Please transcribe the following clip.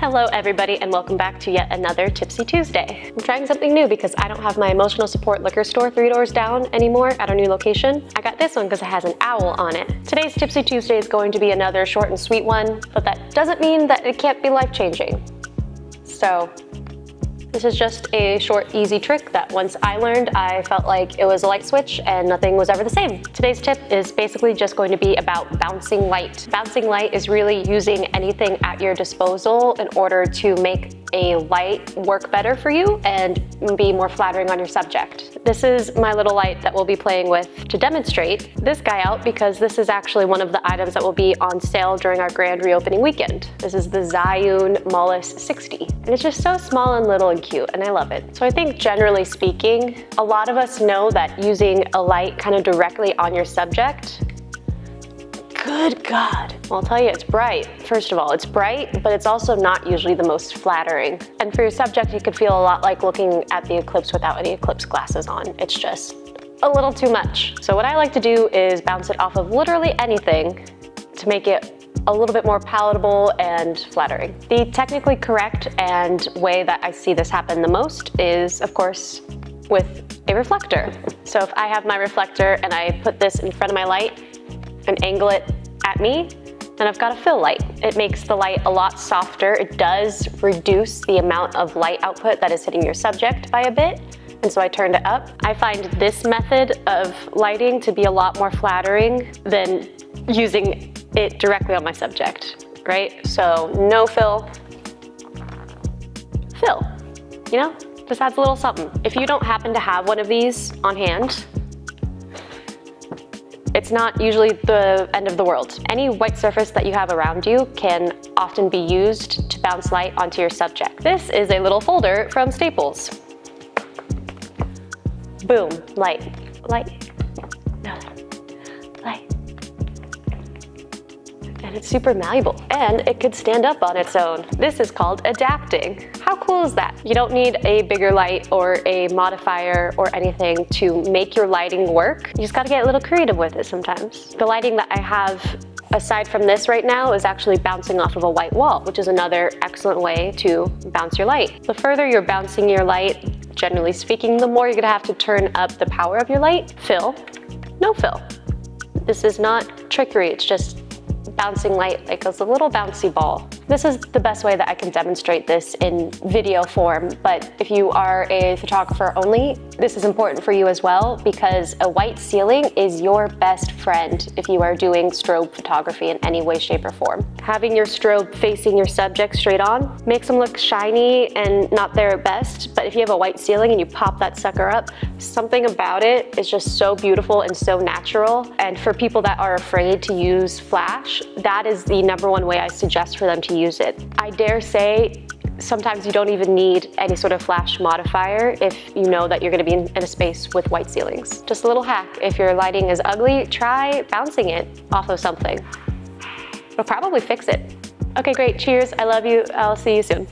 Hello everybody and welcome back to yet another Tipsy Tuesday. I'm trying something new because I don't have my emotional support liquor store 3 doors down anymore at our new location. I got this one because it has an owl on it. Today's Tipsy Tuesday is going to be another short and sweet one, but that doesn't mean that it can't be life-changing. So this is just a short, easy trick that once I learned, I felt like it was a light switch and nothing was ever the same. Today's tip is basically just going to be about bouncing light. Bouncing light is really using anything at your disposal in order to make a light work better for you and be more flattering on your subject. This is my little light that we'll be playing with to demonstrate this guy out because this is actually one of the items that will be on sale during our grand reopening weekend. This is the Zhiyun Mullis 60. And it's just so small and little and cute, and I love it. So I think generally speaking, a lot of us know that using a light kind of directly on your subject, good God. Well, I'll tell you, it's bright. First of all, it's bright, but it's also not usually the most flattering. And for your subject, it could feel a lot like looking at the eclipse without any eclipse glasses on. It's just a little too much. So what I like to do is bounce it off of literally anything to make it a little bit more palatable and flattering. The technically correct and way that I see this happen the most is, of course, with a reflector. So if I have my reflector and I put this in front of my light and angle it at me, then I've got a fill light. It makes the light a lot softer. It does reduce the amount of light output that is hitting your subject by a bit, and so I turned it up. I find this method of lighting to be a lot more flattering than using it directly on my subject, right? So no fill, you know? Just adds a little something. If you don't happen to have one of these on hand, it's not usually the end of the world. Any white surface that you have around you can often be used to bounce light onto your subject. This is a little folder from Staples. Boom, light, no, light. And it's super malleable, and it could stand up on its own. This is called adapting. How cool is that? You don't need a bigger light or a modifier or anything to make your lighting work. You just gotta get a little creative with it sometimes. The lighting that I have aside from this right now is actually bouncing off of a white wall, which is another excellent way to bounce your light. The further you're bouncing your light, generally speaking, the more you're gonna have to turn up the power of your light. Fill, no fill. This is not trickery, it's just bouncing light like a little bouncy ball. This is the best way that I can demonstrate this in video form, but if you are a photographer only, this is important for you as well because a white ceiling is your best friend if you are doing strobe photography in any way, shape, or form. Having your strobe facing your subject straight on makes them look shiny and not their best, but if you have a white ceiling and you pop that sucker up, something about it is just so beautiful and so natural. And for people that are afraid to use flash, that is the #1 way I suggest for them to use it. I dare say sometimes you don't even need any sort of flash modifier if you know that you're going to be in a space with white ceilings. Just a little hack. If your lighting is ugly, try bouncing it off of something. It'll probably fix it. Okay, great. Cheers. I love you. I'll see you soon.